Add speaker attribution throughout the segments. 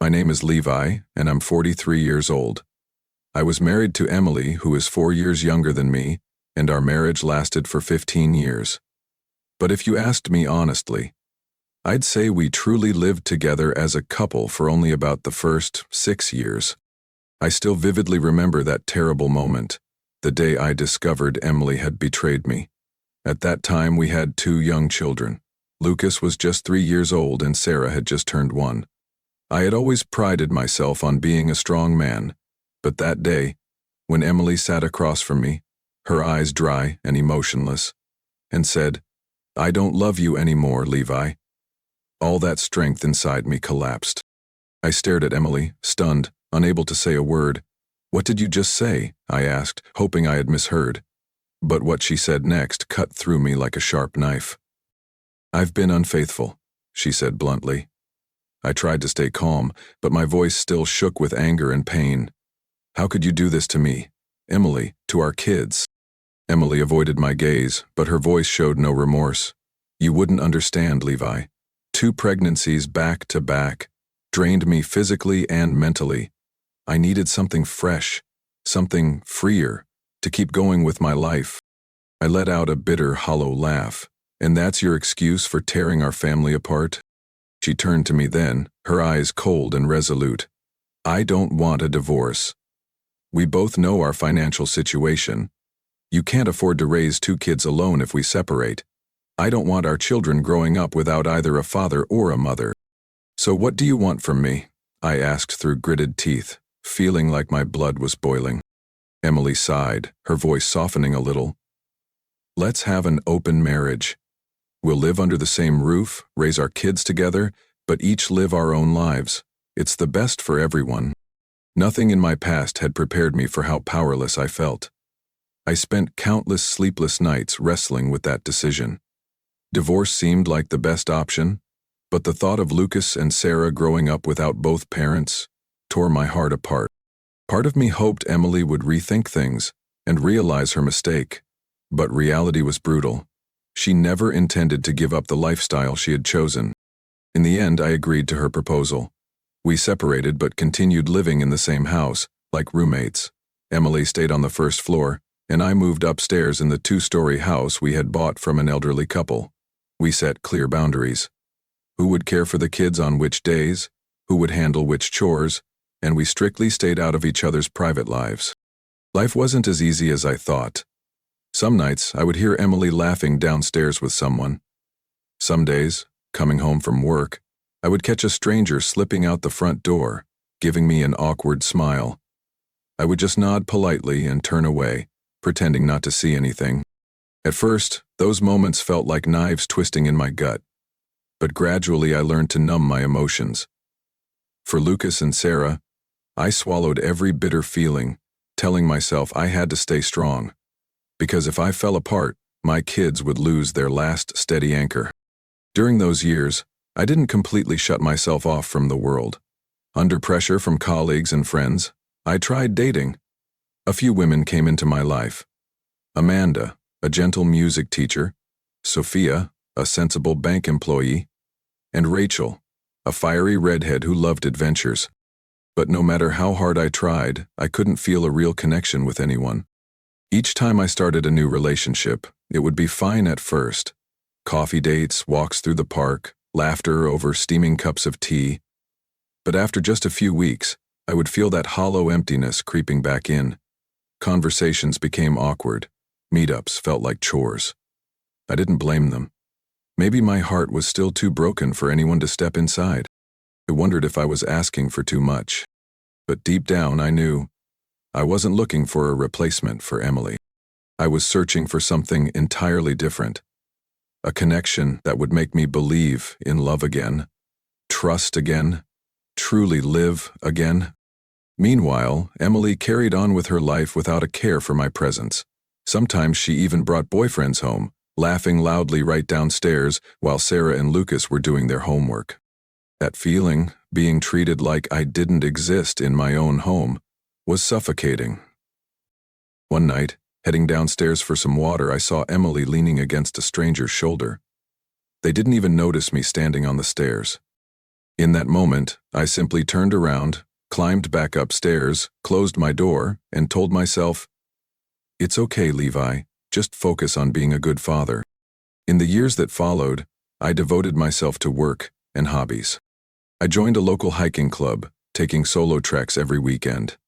Speaker 1: My name is Levi, and I'm 43 years old. I was married to Emily, who is 4 years younger than me, and our marriage lasted for 15 years. But if you asked me honestly, I'd say we truly lived together as a couple for only about the first 6 years. I still vividly remember that terrible moment, the day I discovered Emily had betrayed me. At that time, we had 2 young children. Lucas was just 3 years old and Sarah had just turned 1. I had always prided myself on being a strong man, but that day, when Emily sat across from me, her eyes dry and emotionless, and said, "I don't love you anymore, Levi," all that strength inside me collapsed. I stared at Emily, stunned, unable to say a word. "What did you just say?" I asked, hoping I had misheard. But what she said next cut through me like a sharp knife. "I've been unfaithful," she said bluntly. I tried to stay calm, but my voice still shook with anger and pain. "How could you do this to me? Emily, to our kids?" Emily avoided my gaze, but her voice showed no remorse. "You wouldn't understand, Levi. 2 pregnancies back to back drained me physically and mentally. I needed something fresh, something freer, to keep going with my life." I let out a bitter, hollow laugh. "And that's your excuse for tearing our family apart?" She turned to me then, her eyes cold and resolute. "I don't want a divorce. We both know our financial situation. You can't afford to raise 2 kids alone if we separate. I don't want our children growing up without either a father or a mother. So what do you want from me?" I asked through gritted teeth, feeling like my blood was boiling. Emily sighed, her voice softening a little. "Let's have an open marriage. We'll live under the same roof, raise our kids together, but each live our own lives. It's the best for everyone." Nothing in my past had prepared me for how powerless I felt. I spent countless sleepless nights wrestling with that decision. Divorce seemed like the best option, but the thought of Lucas and Sarah growing up without both parents tore my heart apart. Part of me hoped Emily would rethink things and realize her mistake, but reality was brutal. She never intended to give up the lifestyle she had chosen. In the end, I agreed to her proposal. We separated but continued living in the same house, like roommates. Emily stayed on the first floor, and I moved upstairs in the 2-story house we had bought from an elderly couple. We set clear boundaries. Who would care for the kids on which days, who would handle which chores, and we strictly stayed out of each other's private lives. Life wasn't as easy as I thought. Some nights, I would hear Emily laughing downstairs with someone. Some days, coming home from work, I would catch a stranger slipping out the front door, giving me an awkward smile. I would just nod politely and turn away, pretending not to see anything. At first, those moments felt like knives twisting in my gut, but gradually I learned to numb my emotions. For Lucas and Sarah, I swallowed every bitter feeling, telling myself I had to stay strong. Because if I fell apart, my kids would lose their last steady anchor. During those years, I didn't completely shut myself off from the world. Under pressure from colleagues and friends, I tried dating. A few women came into my life. Amanda, a gentle music teacher, Sophia, a sensible bank employee, and Rachel, a fiery redhead who loved adventures. But no matter how hard I tried, I couldn't feel a real connection with anyone. Each time I started a new relationship, it would be fine at first. Coffee dates, walks through the park, laughter over steaming cups of tea. But after just a few weeks, I would feel that hollow emptiness creeping back in. Conversations became awkward. Meetups felt like chores. I didn't blame them. Maybe my heart was still too broken for anyone to step inside. I wondered if I was asking for too much. But deep down, I knew I wasn't looking for a replacement for Emily. I was searching for something entirely different. A connection that would make me believe in love again, trust again, truly live again. Meanwhile, Emily carried on with her life without a care for my presence. Sometimes she even brought boyfriends home, laughing loudly right downstairs while Sarah and Lucas were doing their homework. That feeling, being treated like I didn't exist in my own home, was suffocating. One night, heading downstairs for some water, I saw Emily leaning against a stranger's shoulder. They didn't even notice me standing on the stairs. In that moment, I simply turned around, climbed back upstairs, closed my door, and told myself, "It's okay, Levi, just focus on being a good father." In the years that followed, I devoted myself to work and hobbies. I joined a local hiking club, taking solo treks every weekend.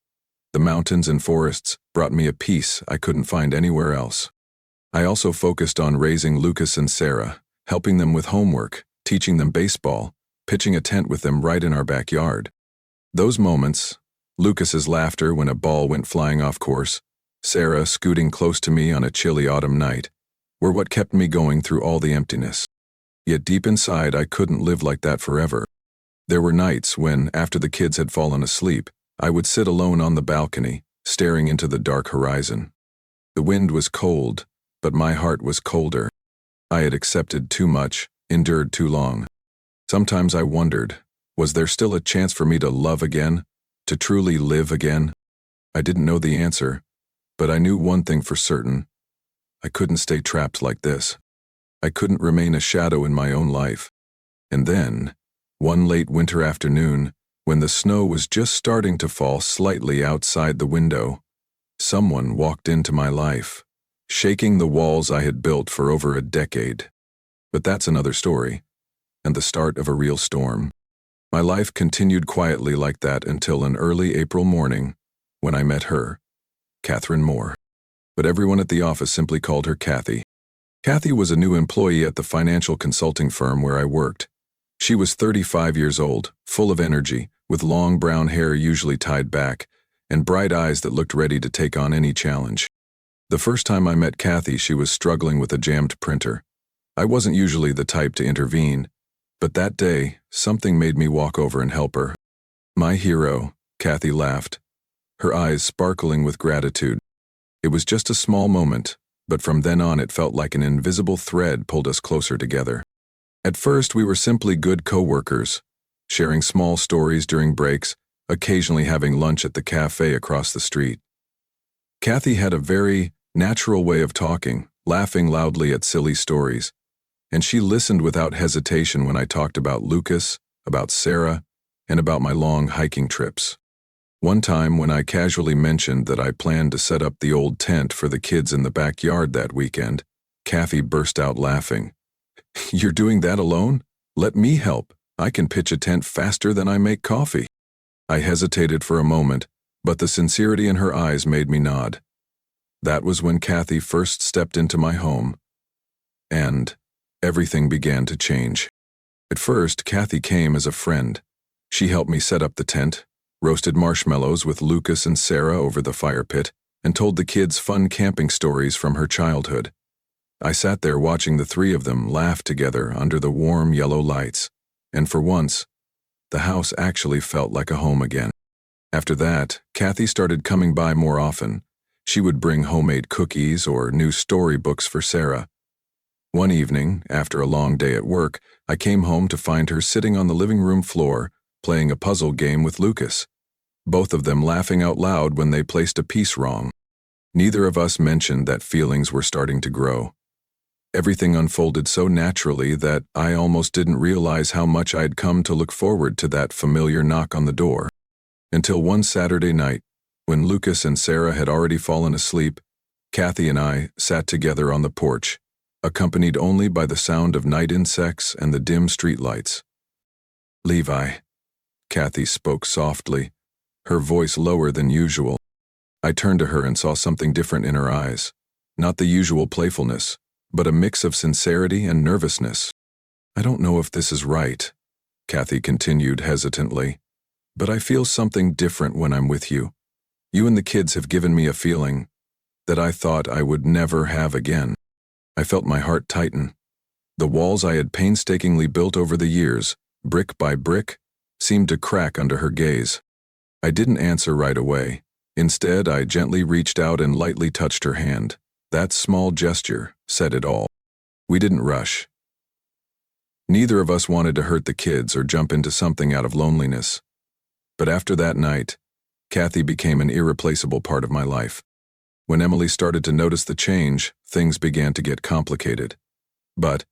Speaker 1: The mountains and forests brought me a peace I couldn't find anywhere else. I also focused on raising Lucas and Sarah, helping them with homework, teaching them baseball, pitching a tent with them right in our backyard. Those moments, Lucas's laughter when a ball went flying off course, Sarah scooting close to me on a chilly autumn night, were what kept me going through all the emptiness. Yet deep inside, I couldn't live like that forever. There were nights when, after the kids had fallen asleep, I would sit alone on the balcony, staring into the dark horizon. The wind was cold, but my heart was colder. I had accepted too much, endured too long. Sometimes I wondered, was there still a chance for me to love again, to truly live again? I didn't know the answer, but I knew one thing for certain. I couldn't stay trapped like this. I couldn't remain a shadow in my own life. And then, one late winter afternoon, when the snow was just starting to fall slightly outside the window, someone walked into my life, shaking the walls I had built for over a decade. But that's another story, and the start of a real storm. My life continued quietly like that until an early April morning, when I met her, Catherine Moore. But everyone at the office simply called her Kathy. Kathy was a new employee at the financial consulting firm where I worked. She was 35 years old, full of energy, with long brown hair usually tied back, and bright eyes that looked ready to take on any challenge. The first time I met Kathy, she was struggling with a jammed printer. I wasn't usually the type to intervene, but that day, something made me walk over and help her. "My hero," Kathy laughed, her eyes sparkling with gratitude. It was just a small moment, but from then on it felt like an invisible thread pulled us closer together. At first, we were simply good co-workers, sharing small stories during breaks, occasionally having lunch at the cafe across the street. Kathy had a very natural way of talking, laughing loudly at silly stories, and she listened without hesitation when I talked about Lucas, about Sarah, and about my long hiking trips. One time when I casually mentioned that I planned to set up the old tent for the kids in the backyard that weekend, Kathy burst out laughing. "You're doing that alone? Let me help. I can pitch a tent faster than I make coffee." I hesitated for a moment, but the sincerity in her eyes made me nod. That was when Kathy first stepped into my home, and everything began to change. At first, Kathy came as a friend. She helped me set up the tent, roasted marshmallows with Lucas and Sarah over the fire pit, and told the kids fun camping stories from her childhood. I sat there watching the three of them laugh together under the warm yellow lights, and for once, the house actually felt like a home again. After that, Kathy started coming by more often. She would bring homemade cookies or new storybooks for Sarah. One evening, after a long day at work, I came home to find her sitting on the living room floor, playing a puzzle game with Lucas, both of them laughing out loud when they placed a piece wrong. Neither of us mentioned that feelings were starting to grow. Everything unfolded so naturally that I almost didn't realize how much I'd come to look forward to that familiar knock on the door. Until one Saturday night, when Lucas and Sarah had already fallen asleep, Kathy and I sat together on the porch, accompanied only by the sound of night insects and the dim streetlights. "Levi," Kathy spoke softly, her voice lower than usual. I turned to her and saw something different in her eyes, not the usual playfulness, but a mix of sincerity and nervousness. "I don't know if this is right," Kathy continued hesitantly, "but I feel something different when I'm with you. You and the kids have given me a feeling that I thought I would never have again." I felt my heart tighten. The walls I had painstakingly built over the years, brick by brick, seemed to crack under her gaze. I didn't answer right away. Instead, I gently reached out and lightly touched her hand. That small gesture said it all. We didn't rush. Neither of us wanted to hurt the kids or jump into something out of loneliness. But after that night, Kathy became an irreplaceable part of my life. When Emily started to notice the change, things began to get complicated. But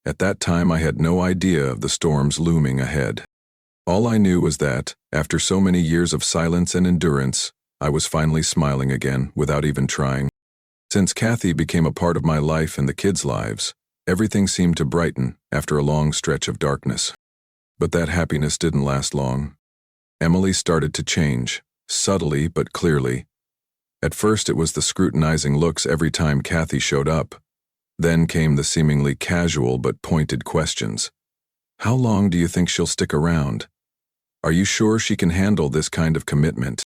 Speaker 1: at that time, I had no idea of the storms looming ahead. All I knew was that, after so many years of silence and endurance, I was finally smiling again without even trying. Since Kathy became a part of my life and the kids' lives, everything seemed to brighten after a long stretch of darkness. But that happiness didn't last long. Emily started to change, subtly but clearly. At first it was the scrutinizing looks every time Kathy showed up. Then came the seemingly casual but pointed questions. How long do you think she'll stick around? Are you sure she can handle this kind of commitment?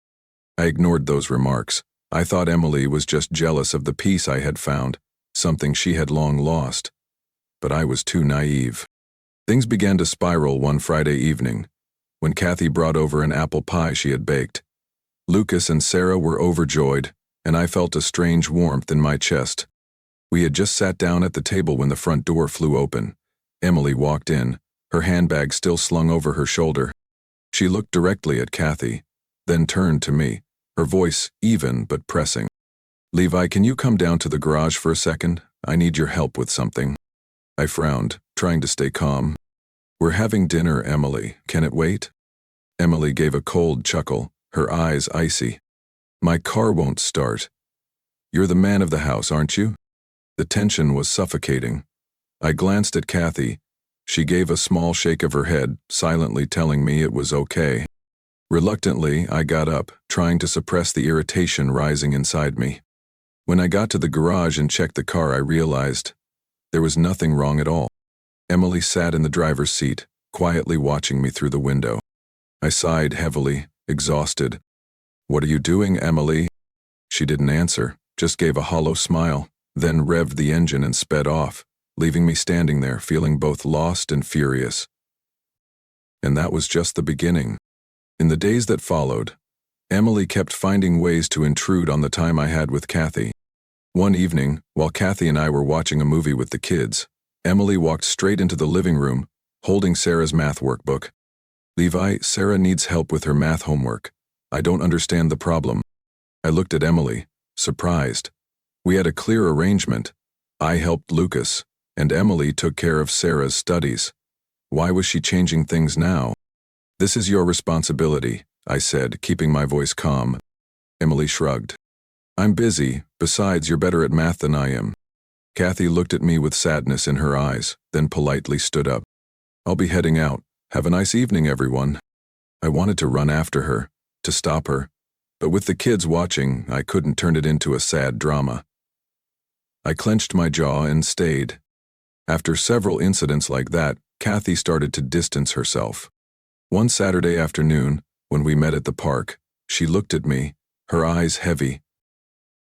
Speaker 1: I ignored those remarks. I thought Emily was just jealous of the peace I had found, something she had long lost. But I was too naive. Things began to spiral one Friday evening, when Kathy brought over an apple pie she had baked. Lucas and Sarah were overjoyed, and I felt a strange warmth in my chest. We had just sat down at the table when the front door flew open. Emily walked in, her handbag still slung over her shoulder. She looked directly at Kathy, then turned to me, her voice even but pressing. "Levi, can you come down to the garage for a second? I need your help with something." I frowned, trying to stay calm. "We're having dinner, Emily. Can it wait?" Emily gave a cold chuckle, her eyes icy. "My car won't start. You're the man of the house, aren't you?" The tension was suffocating. I glanced at Kathy. She gave a small shake of her head, silently telling me it was okay. Reluctantly, I got up, trying to suppress the irritation rising inside me. When I got to the garage and checked the car, I realized there was nothing wrong at all. Emily sat in the driver's seat, quietly watching me through the window. I sighed heavily, exhausted. "What are you doing, Emily?" She didn't answer, just gave a hollow smile, then revved the engine and sped off, leaving me standing there feeling both lost and furious. And that was just the beginning. In the days that followed, Emily kept finding ways to intrude on the time I had with Kathy. One evening, while Kathy and I were watching a movie with the kids, Emily walked straight into the living room, holding Sarah's math workbook. "Levi, Sarah needs help with her math homework. I don't understand the problem." I looked at Emily, surprised. We had a clear arrangement. I helped Lucas, and Emily took care of Sarah's studies. Why was she changing things now? "This is your responsibility," I said, keeping my voice calm. Emily shrugged. "I'm busy. Besides, you're better at math than I am." Kathy looked at me with sadness in her eyes, then politely stood up. "I'll be heading out. Have a nice evening, everyone." I wanted to run after her, to stop her, but with the kids watching, I couldn't turn it into a sad drama. I clenched my jaw and stayed. After several incidents like that, Kathy started to distance herself. One Saturday afternoon, when we met at the park, she looked at me, her eyes heavy.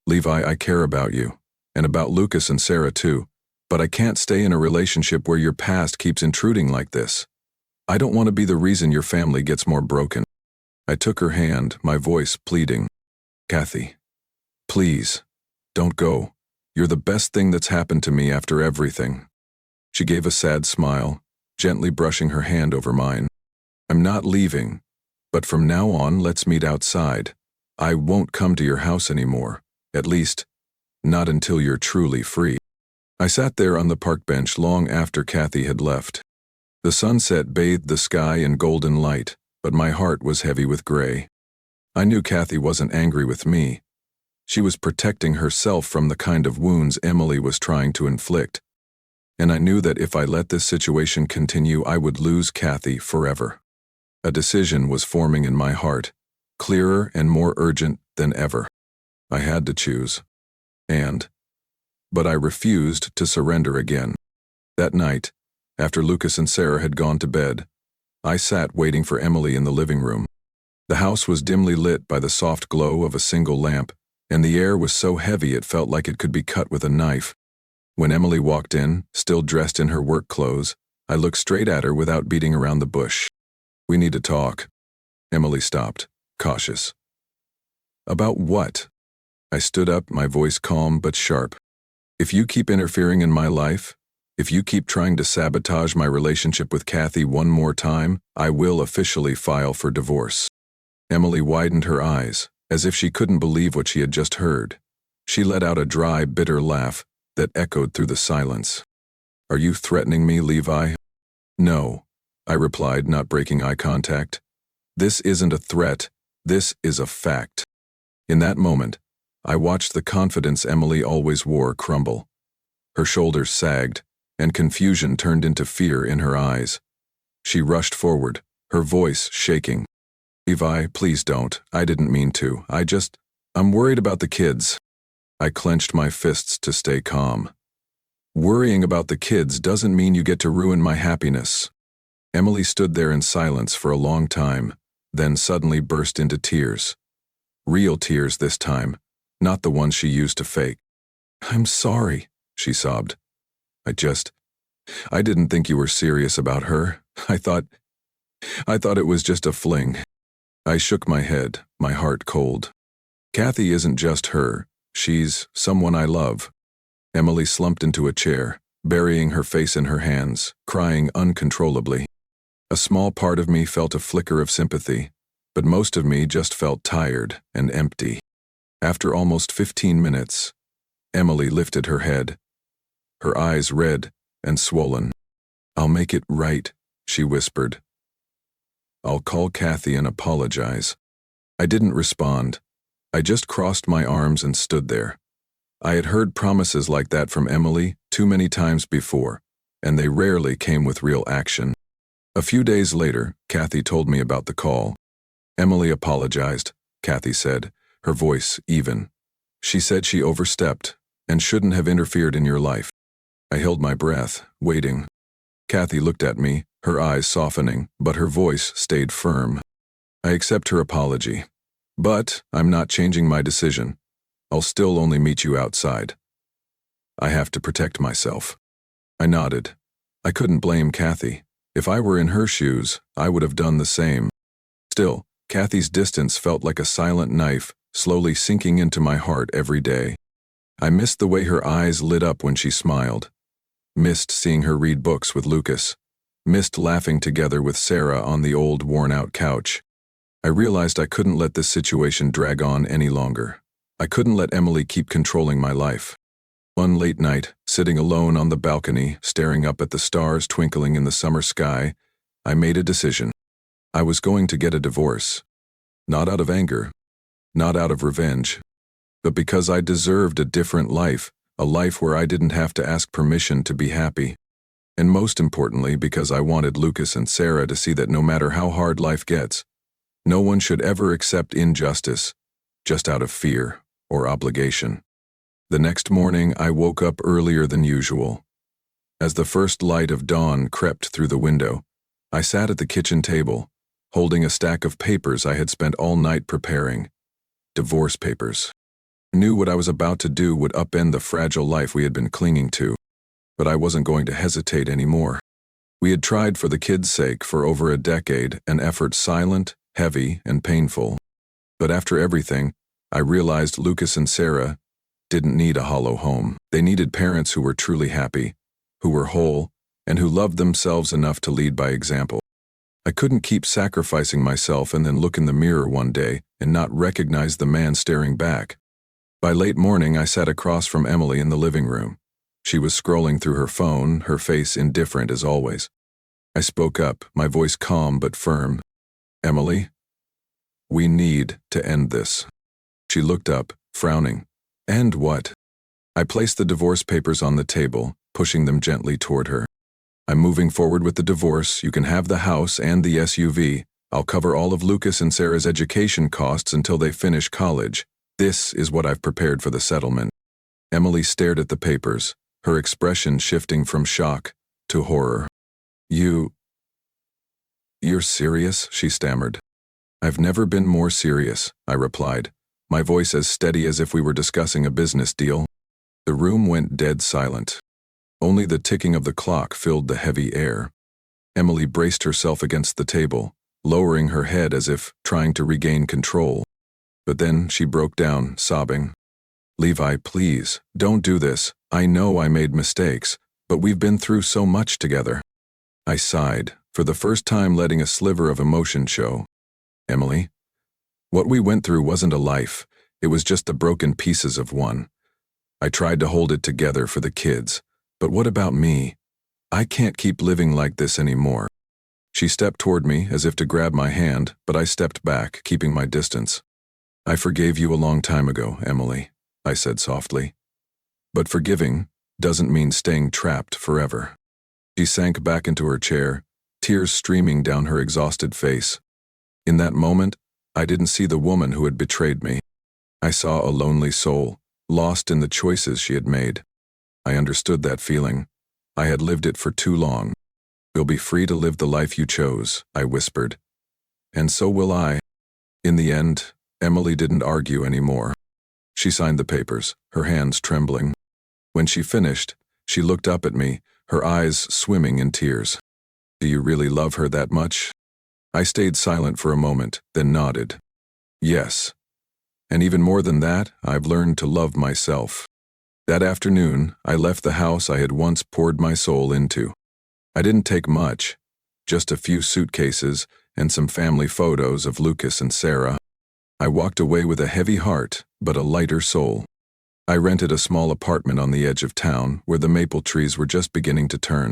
Speaker 1: "Levi, I care about you, and about Lucas and Sarah too, but I can't stay in a relationship where your past keeps intruding like this. I don't want to be the reason your family gets more broken." I took her hand, my voice pleading. "Kathy, please, don't go. You're the best thing that's happened to me after everything." She gave a sad smile, gently brushing her hand over mine. "I'm not leaving, but from now on, let's meet outside. I won't come to your house anymore, at least, not until you're truly free." I sat there on the park bench long after Kathy had left. The sunset bathed the sky in golden light, but my heart was heavy with gray. I knew Kathy wasn't angry with me. She was protecting herself from the kind of wounds Emily was trying to inflict. And I knew that if I let this situation continue, I would lose Kathy forever. A decision was forming in my heart, clearer and more urgent than ever. I had to choose. But I refused to surrender again. That night, after Lucas and Sarah had gone to bed, I sat waiting for Emily in the living room. The house was dimly lit by the soft glow of a single lamp, and the air was so heavy it felt like it could be cut with a knife. When Emily walked in, still dressed in her work clothes, I looked straight at her without beating around the bush. "We need to talk." Emily stopped, cautious. "About what?" I stood up, my voice calm but sharp. "If you keep interfering in my life, if you keep trying to sabotage my relationship with Kathy one more time, I will officially file for divorce." Emily widened her eyes, as if she couldn't believe what she had just heard. She let out a dry, bitter laugh that echoed through the silence. "Are you threatening me, Levi?" "No. I replied, not breaking eye contact. This isn't a threat. This is a fact. In that moment, I watched the confidence Emily always wore crumble. Her shoulders sagged, and confusion turned into fear in her eyes. She rushed forward, her voice shaking. Levi, please don't. I didn't mean to. I'm worried about the kids. I clenched my fists to stay calm. Worrying about the kids doesn't mean you get to ruin my happiness. Emily stood there in silence for a long time, then suddenly burst into tears. Real tears this time, not the ones she used to fake. I'm sorry, she sobbed. I didn't think you were serious about her. I thought it was just a fling. I shook my head, my heart cold. Kathy isn't just her. She's someone I love. Emily slumped into a chair, burying her face in her hands, crying uncontrollably. A small part of me felt a flicker of sympathy, but most of me just felt tired and empty. After almost 15 minutes, Emily lifted her head, her eyes red and swollen. I'll make it right, she whispered. I'll call Kathy and apologize. I didn't respond. I just crossed my arms and stood there. I had heard promises like that from Emily too many times before, and they rarely came with real action. A few days later, Kathy told me about the call. Emily apologized, Kathy said, her voice even. She said she overstepped and shouldn't have interfered in your life. I held my breath, waiting. Kathy looked at me, her eyes softening, but her voice stayed firm. I accept her apology, but I'm not changing my decision. I'll still only meet you outside. I have to protect myself. I nodded. I couldn't blame Kathy. If I were in her shoes, I would have done the same. Still, Kathy's distance felt like a silent knife, slowly sinking into my heart every day. I missed the way her eyes lit up when she smiled. Missed seeing her read books with Lucas. Missed laughing together with Sarah on the old, worn-out couch. I realized I couldn't let this situation drag on any longer. I couldn't let Emily keep controlling my life. One late night, sitting alone on the balcony, staring up at the stars twinkling in the summer sky, I made a decision. I was going to get a divorce. Not out of anger, not out of revenge, but because I deserved a different life, a life where I didn't have to ask permission to be happy. And most importantly, because I wanted Lucas and Sarah to see that no matter how hard life gets, no one should ever accept injustice, just out of fear or obligation. The next morning, I woke up earlier than usual. As the first light of dawn crept through the window, I sat at the kitchen table, holding a stack of papers I had spent all night preparing. Divorce papers. I knew what I was about to do would upend the fragile life we had been clinging to, but I wasn't going to hesitate anymore. We had tried for the kids' sake for over a decade, an effort silent, heavy, and painful. But after everything, I realized Lucas and Sarah didn't need a hollow home. They needed parents who were truly happy, who were whole, and who loved themselves enough to lead by example. I couldn't keep sacrificing myself and then look in the mirror one day and not recognize the man staring back. By late morning, I sat across from Emily in the living room. She was scrolling through her phone, her face indifferent as always. I spoke up, my voice calm but firm. Emily, we need to end this. She looked up, frowning. And what? I placed the divorce papers on the table, pushing them gently toward her. I'm moving forward with the divorce. You can have the house and the SUV. I'll cover all of Lucas and Sarah's education costs until they finish college. This is what I've prepared for the settlement. Emily stared at the papers, her expression shifting from shock to horror. You're serious? She stammered. I've never been more serious, I replied, my voice as steady as if we were discussing a business deal. The room went dead silent. Only the ticking of the clock filled the heavy air. Emily braced herself against the table, lowering her head as if trying to regain control. But then she broke down, sobbing. Levi, please, don't do this. I know I made mistakes, but we've been through so much together. I sighed, for the first time letting a sliver of emotion show. Emily, what we went through wasn't a life. It was just the broken pieces of one. I tried to hold it together for the kids, but what about me? I can't keep living like this anymore. She stepped toward me as if to grab my hand, but I stepped back, keeping my distance. "I forgave you a long time ago, Emily," I said softly. "But forgiving doesn't mean staying trapped forever." She sank back into her chair, tears streaming down her exhausted face. In that moment, I didn't see the woman who had betrayed me. I saw a lonely soul, lost in the choices she had made. I understood that feeling. I had lived it for too long. "You'll be free to live the life you chose," I whispered. "And so will I." In the end, Emily didn't argue anymore. She signed the papers, her hands trembling. When she finished, she looked up at me, her eyes swimming in tears. "Do you really love her that much?" I stayed silent for a moment, then nodded. "Yes. And even more than that, I've learned to love myself." That afternoon, I left the house I had once poured my soul into. I didn't take much, just a few suitcases and some family photos of Lucas and Sarah. I walked away with a heavy heart, but a lighter soul. I rented a small apartment on the edge of town where the maple trees were just beginning to turn.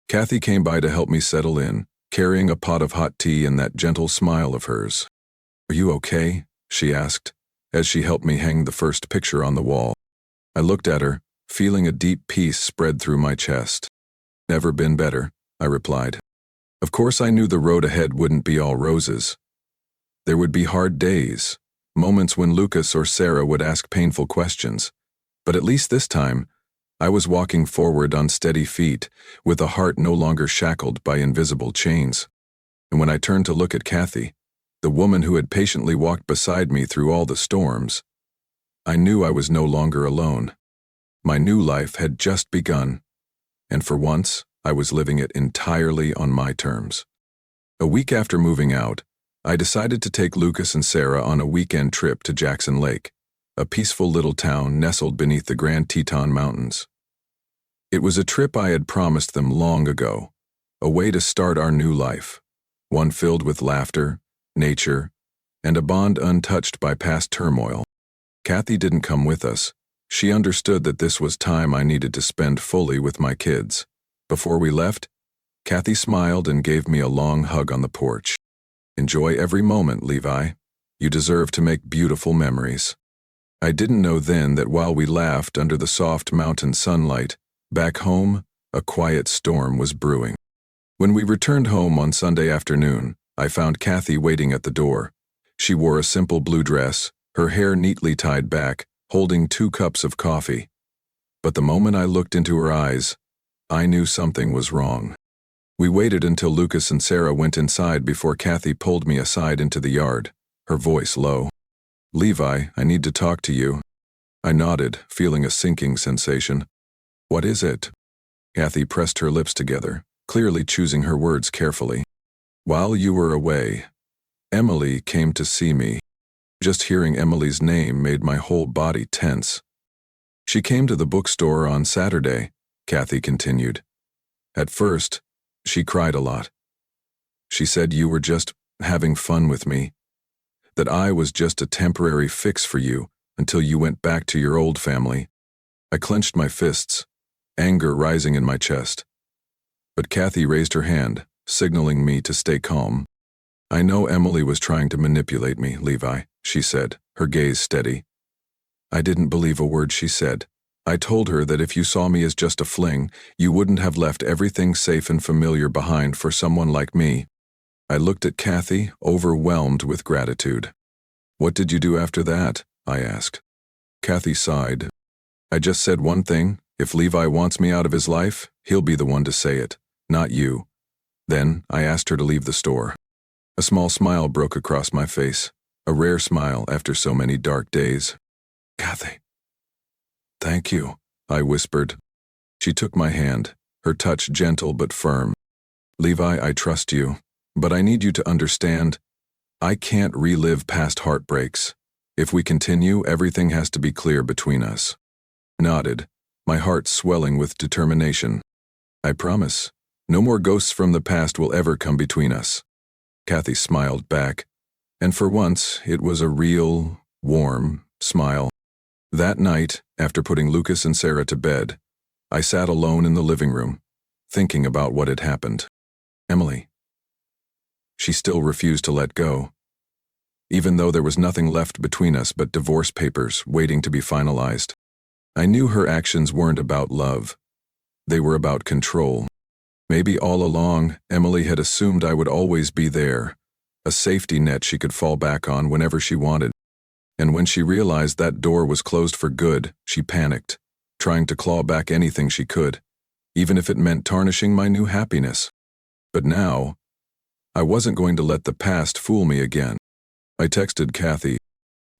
Speaker 1: Kathy came by to help me settle in, carrying a pot of hot tea and that gentle smile of hers. "Are you okay?" she asked, as she helped me hang the first picture on the wall. I looked at her, feeling a deep peace spread through my chest. "Never been better," I replied. Of course I knew the road ahead wouldn't be all roses. There would be hard days, moments when Lucas or Sarah would ask painful questions. But at least this time, I was walking forward on steady feet, with a heart no longer shackled by invisible chains. And when I turned to look at Kathy, the woman who had patiently walked beside me through all the storms, I knew I was no longer alone. My new life had just begun, and for once, I was living it entirely on my terms. A week after moving out, I decided to take Lucas and Sarah on a weekend trip to Jackson Lake, a peaceful little town nestled beneath the Grand Teton Mountains. It was a trip I had promised them long ago, a way to start our new life, one filled with laughter, nature, and a bond untouched by past turmoil. Kathy didn't come with us. She understood that this was time I needed to spend fully with my kids. Before we left, Kathy smiled and gave me a long hug on the porch. "Enjoy every moment, Levi. You deserve to make beautiful memories." I didn't know then that while we laughed under the soft mountain sunlight, back home, a quiet storm was brewing. When we returned home on Sunday afternoon, I found Kathy waiting at the door. She wore a simple blue dress, her hair neatly tied back, holding 2 cups of coffee. But the moment I looked into her eyes, I knew something was wrong. We waited until Lucas and Sarah went inside before Kathy pulled me aside into the yard, her voice low. "Levi, I need to talk to you." I nodded, feeling a sinking sensation. "What is it?" Kathy pressed her lips together, clearly choosing her words carefully. "While you were away, Emily came to see me." Just hearing Emily's name made my whole body tense. "She came to the bookstore on Saturday," Kathy continued. "At first, she cried a lot. She said you were just having fun with me, that I was just a temporary fix for you until you went back to your old family." I clenched my fists, anger rising in my chest. But Kathy raised her hand, signaling me to stay calm. "I know Emily was trying to manipulate me, Levi," she said, her gaze steady. I didn't believe a word she said. I told her that if you saw me as just a fling, you wouldn't have left everything safe and familiar behind for someone like me. I looked at Kathy, overwhelmed with gratitude. "What did you do after that?" I asked. Kathy sighed. "I just said one thing. If Levi wants me out of his life, he'll be the one to say it, not you." Then I asked her to leave the store. A small smile broke across my face, a rare smile after so many dark days. "Kathy, thank you," I whispered. She took my hand, her touch gentle but firm. "Levi, I trust you, but I need you to understand, I can't relive past heartbreaks. If we continue, everything has to be clear between us." Nodded, my heart swelling with determination. "I promise, no more ghosts from the past will ever come between us." Kathy smiled back, and for once it was a real, warm smile. That night, after putting Lucas and Sarah to bed, I sat alone in the living room, thinking about what had happened. "Emily, she still refused to let go. Even though there was nothing left between us but divorce papers waiting to be finalized. I knew her actions weren't about love. They were about control. Maybe all along, Emily had assumed I would always be there, a safety net she could fall back on whenever she wanted. And when she realized that door was closed for good, she panicked, trying to claw back anything she could, even if it meant tarnishing my new happiness. But now, I wasn't going to let the past fool me again. I texted Kathy,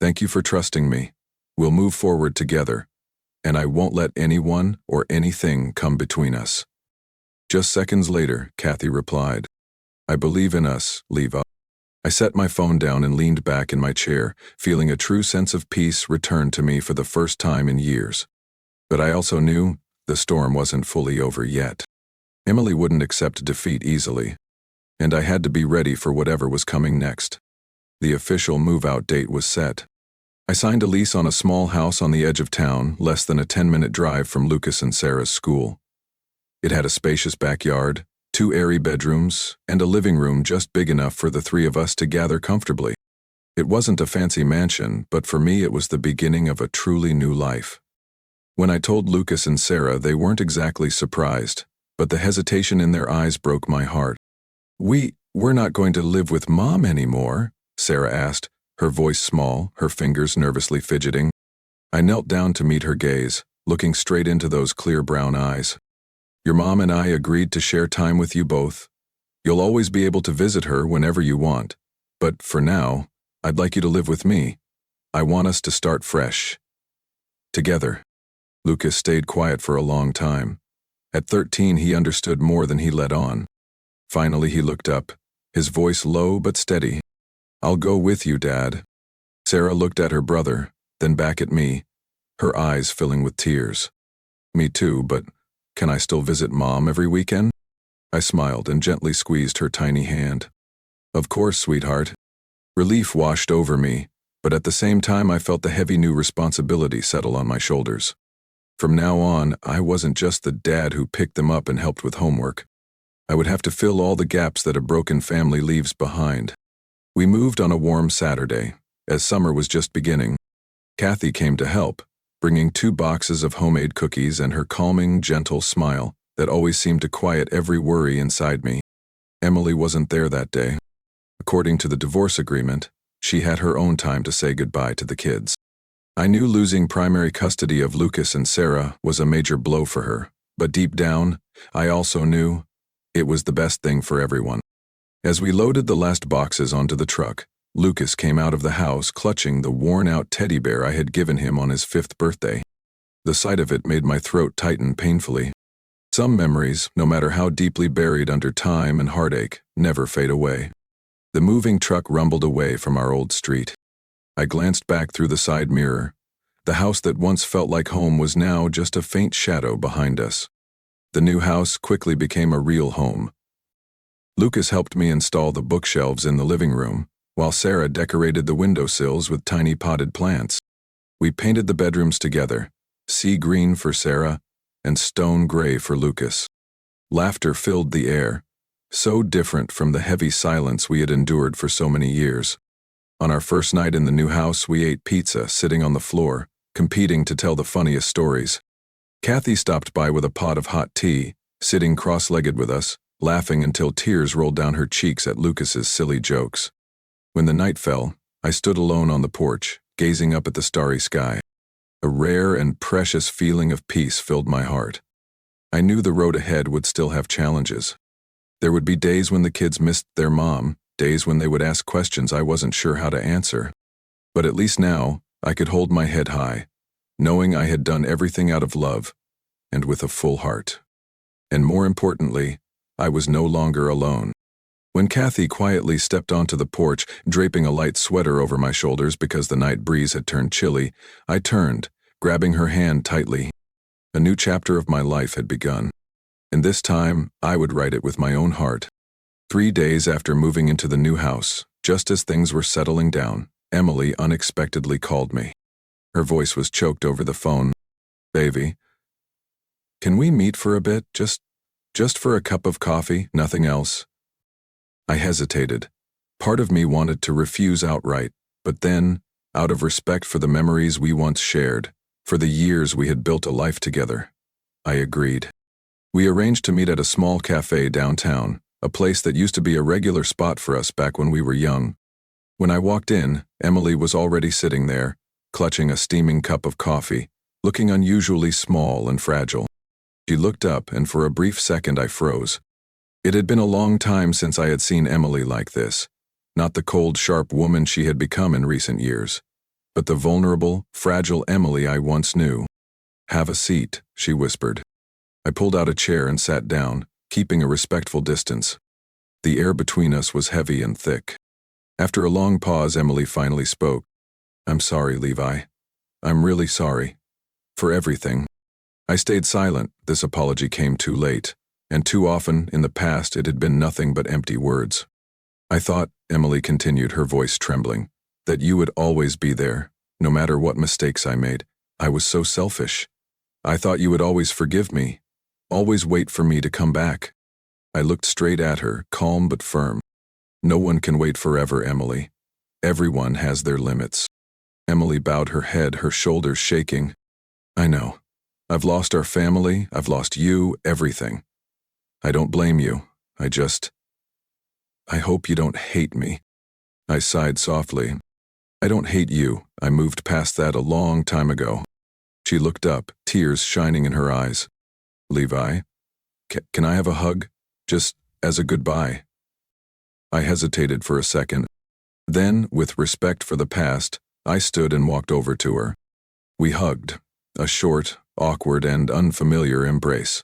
Speaker 1: "Thank you for trusting me. We'll move forward together, and I won't let anyone or anything come between us." Just seconds later, Kathy replied, "I believe in us, Levi." I set my phone down and leaned back in my chair, feeling a true sense of peace return to me for the first time in years. But I also knew the storm wasn't fully over yet. Emily wouldn't accept defeat easily, and I had to be ready for whatever was coming next. The official move-out date was set. I signed a lease on a small house on the edge of town, less than a 10-minute drive from Lucas and Sarah's school. It had a spacious backyard, 2 airy bedrooms, and a living room just big enough for the 3 of us to gather comfortably. It wasn't a fancy mansion, but for me it was the beginning of a truly new life. When I told Lucas and Sarah, they weren't exactly surprised, but the hesitation in their eyes broke my heart. We're not going to live with Mom anymore?" Sarah asked, her voice small, her fingers nervously fidgeting. I knelt down to meet her gaze, looking straight into those clear brown eyes. "Your mom and I agreed to share time with you both. You'll always be able to visit her whenever you want. But for now, I'd like you to live with me. I want us to start fresh. Together." Lucas stayed quiet for a long time. At 13, he understood more than he let on. Finally, he looked up, his voice low but steady. "I'll go with you, Dad." Sarah looked at her brother, then back at me, her eyes filling with tears. "Me too, but can I still visit Mom every weekend?" I smiled and gently squeezed her tiny hand. "Of course, sweetheart." Relief washed over me, but at the same time I felt the heavy new responsibility settle on my shoulders. From now on, I wasn't just the dad who picked them up and helped with homework. I would have to fill all the gaps that a broken family leaves behind. We moved on a warm Saturday, as summer was just beginning. Kathy came to help, bringing 2 boxes of homemade cookies and her calming, gentle smile that always seemed to quiet every worry inside me. Emily wasn't there that day. According to the divorce agreement, she had her own time to say goodbye to the kids. I knew losing primary custody of Lucas and Sarah was a major blow for her, but deep down, I also knew it was the best thing for everyone. As we loaded the last boxes onto the truck, Lucas came out of the house clutching the worn-out teddy bear I had given him on his 5th birthday. The sight of it made my throat tighten painfully. Some memories, no matter how deeply buried under time and heartache, never fade away. The moving truck rumbled away from our old street. I glanced back through the side mirror. The house that once felt like home was now just a faint shadow behind us. The new house quickly became a real home. Lucas helped me install the bookshelves in the living room, while Sarah decorated the windowsills with tiny potted plants. We painted the bedrooms together, sea green for Sarah and stone gray for Lucas. Laughter filled the air, so different from the heavy silence we had endured for so many years. On our first night in the new house, we ate pizza sitting on the floor, competing to tell the funniest stories. Kathy stopped by with a pot of hot tea, sitting cross-legged with us, laughing until tears rolled down her cheeks at Lucas's silly jokes. When the night fell, I stood alone on the porch, gazing up at the starry sky. A rare and precious feeling of peace filled my heart. I knew the road ahead would still have challenges. There would be days when the kids missed their mom, days when they would ask questions I wasn't sure how to answer. But at least now, I could hold my head high, knowing I had done everything out of love and with a full heart. And more importantly, I was no longer alone. When Kathy quietly stepped onto the porch, draping a light sweater over my shoulders because the night breeze had turned chilly, I turned, grabbing her hand tightly. A new chapter of my life had begun. And this time, I would write it with my own heart. 3 days after moving into the new house, just as things were settling down, Emily unexpectedly called me. Her voice was choked over the phone. "Baby, can we meet for a bit? Just for a cup of coffee, nothing else?" I hesitated, Part of me wanted to refuse outright, but then, out of respect for the memories we once shared, for the years we had built a life together, I agreed. We arranged to meet at a small cafe downtown, a place that used to be a regular spot for us back when we were young. When I walked in, Emily was already sitting there, clutching a steaming cup of coffee, looking unusually small and fragile. She looked up, and for a brief second I froze. It had been a long time since I had seen Emily like this, not the cold, sharp woman she had become in recent years, but the vulnerable, fragile Emily I once knew. "Have a seat," she whispered. I pulled out a chair and sat down, keeping a respectful distance. The air between us was heavy and thick. After a long pause, Emily finally spoke. "I'm sorry, Levi. I'm really sorry. For everything." I stayed silent. This apology came too late, and too often in the past it had been nothing but empty words. "I thought," Emily continued, her voice trembling, "that you would always be there, no matter what mistakes I made. I was so selfish. I thought you would always forgive me, always wait for me to come back." I looked straight at her, calm but firm. "No one can wait forever, Emily. Everyone has their limits." Emily bowed her head, her shoulders shaking. "I know. I've lost our family, I've lost you, everything. I don't blame you. I hope you don't hate me." I sighed softly. "I don't hate you. I moved past that a long time ago." She looked up, tears shining in her eyes. "Levi, can I have a hug? Just as a goodbye?" I hesitated for a second. Then, with respect for the past, I stood and walked over to her. We hugged, a short, awkward, and unfamiliar embrace.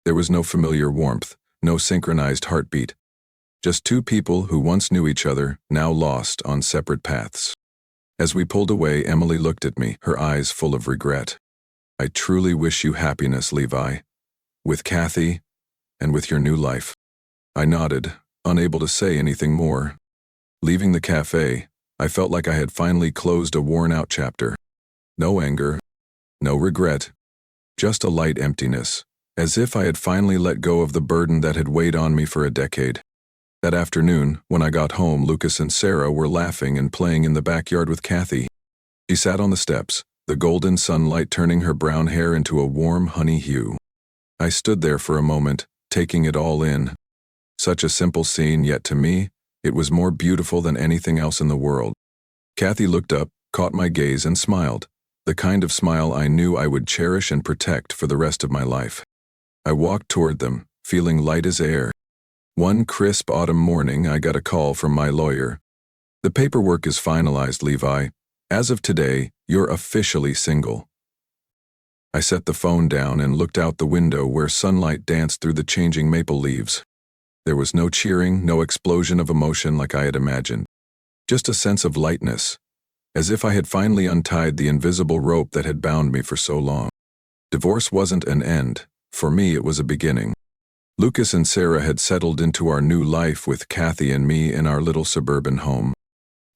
Speaker 1: There was no familiar warmth, no synchronized heartbeat. Just two people who once knew each other, now lost on separate paths. As we pulled away, Emily looked at me, her eyes full of regret. "I truly wish you happiness, Levi. With Kathy, and with your new life." I nodded, unable to say anything more. Leaving the cafe, I felt like I had finally closed a worn-out chapter. No anger, no regret, just a light emptiness, as if I had finally let go of the burden that had weighed on me for a decade. That afternoon, when I got home, Lucas and Sarah were laughing and playing in the backyard with Kathy. She sat on the steps, the golden sunlight turning her brown hair into a warm honey hue. I stood there for a moment, taking it all in. Such a simple scene, yet to me, it was more beautiful than anything else in the world. Kathy looked up, caught my gaze, and smiled, the kind of smile I knew I would cherish and protect for the rest of my life. I walked toward them, feeling light as air. One crisp autumn morning, I got a call from my lawyer. "The paperwork is finalized, Levi. As of today, you're officially single." I set the phone down and looked out the window where sunlight danced through the changing maple leaves. There was no cheering, no explosion of emotion like I had imagined. Just a sense of lightness, as if I had finally untied the invisible rope that had bound me for so long. Divorce wasn't an end. For me, it was a beginning. Lucas and Sarah had settled into our new life with Kathy and me in our little suburban home.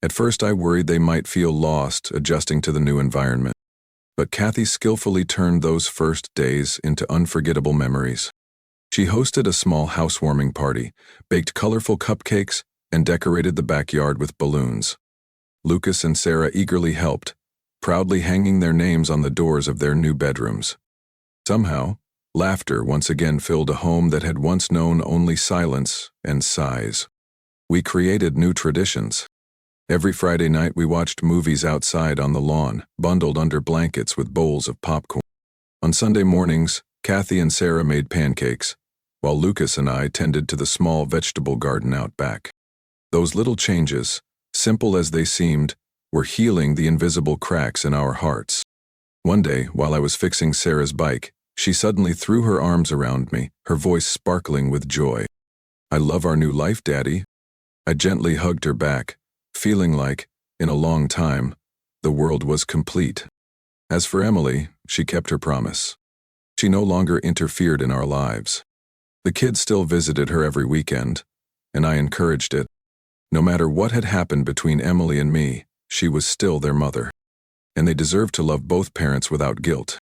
Speaker 1: At first, I worried they might feel lost adjusting to the new environment. But Kathy skillfully turned those first days into unforgettable memories. She hosted a small housewarming party, baked colorful cupcakes, and decorated the backyard with balloons. Lucas and Sarah eagerly helped, proudly hanging their names on the doors of their new bedrooms. Somehow, laughter once again filled a home that had once known only silence and sighs. We created new traditions. Every Friday night we watched movies outside on the lawn, bundled under blankets with bowls of popcorn. On Sunday mornings, Kathy and Sarah made pancakes, while Lucas and I tended to the small vegetable garden out back. Those little changes, simple as they seemed, were healing the invisible cracks in our hearts. One day, while I was fixing Sarah's bike, she suddenly threw her arms around me, her voice sparkling with joy. "I love our new life, Daddy." I gently hugged her back, feeling like, in a long time, the world was complete. As for Emily, she kept her promise. She no longer interfered in our lives. The kids still visited her every weekend, and I encouraged it. No matter what had happened between Emily and me, she was still their mother. And they deserved to love both parents without guilt.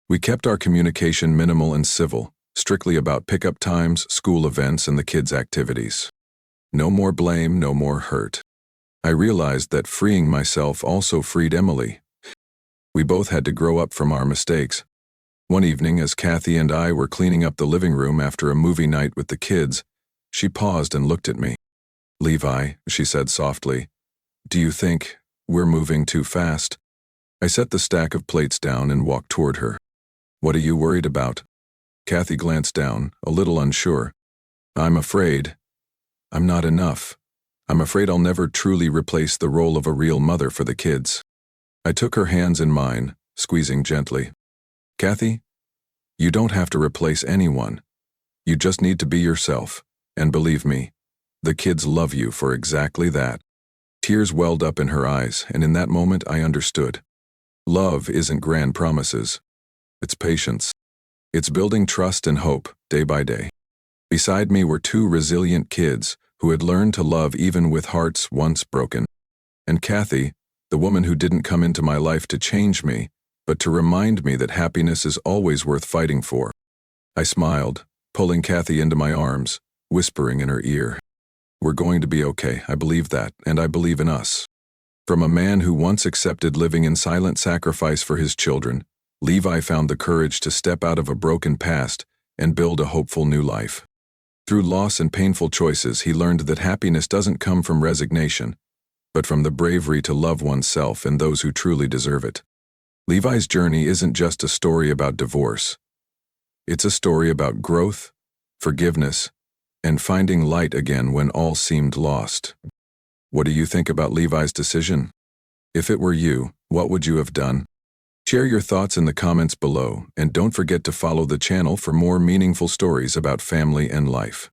Speaker 1: We kept our communication minimal and civil, strictly about pickup times, school events, and the kids' activities. No more blame, no more hurt. I realized that freeing myself also freed Emily. We both had to grow up from our mistakes. One evening, as Kathy and I were cleaning up the living room after a movie night with the kids, she paused and looked at me. "Levi," she said softly, "do you think we're moving too fast?" I set the stack of plates down and walked toward her. "What are you worried about?" Kathy glanced down, a little unsure. "I'm afraid I'm not enough. I'm afraid I'll never truly replace the role of a real mother for the kids." I took her hands in mine, squeezing gently. "Kathy, you don't have to replace anyone. You just need to be yourself, and believe me, the kids love you for exactly that." Tears welled up in her eyes, and in that moment I understood. Love isn't grand promises. It's patience. It's building trust and hope, day by day. Beside me were two resilient kids who had learned to love even with hearts once broken. And Kathy, the woman who didn't come into my life to change me, but to remind me that happiness is always worth fighting for. I smiled, pulling Kathy into my arms, whispering in her ear, "We're going to be okay, I believe that, and I believe in us." From a man who once accepted living in silent sacrifice for his children, Levi found the courage to step out of a broken past and build a hopeful new life. Through loss and painful choices, he learned that happiness doesn't come from resignation, but from the bravery to love oneself and those who truly deserve it. Levi's journey isn't just a story about divorce. It's a story about growth, forgiveness, and finding light again when all seemed lost. What do you think about Levi's decision? If it were you, what would you have done? Share your thoughts in the comments below, and don't forget to follow the channel for more meaningful stories about family and life.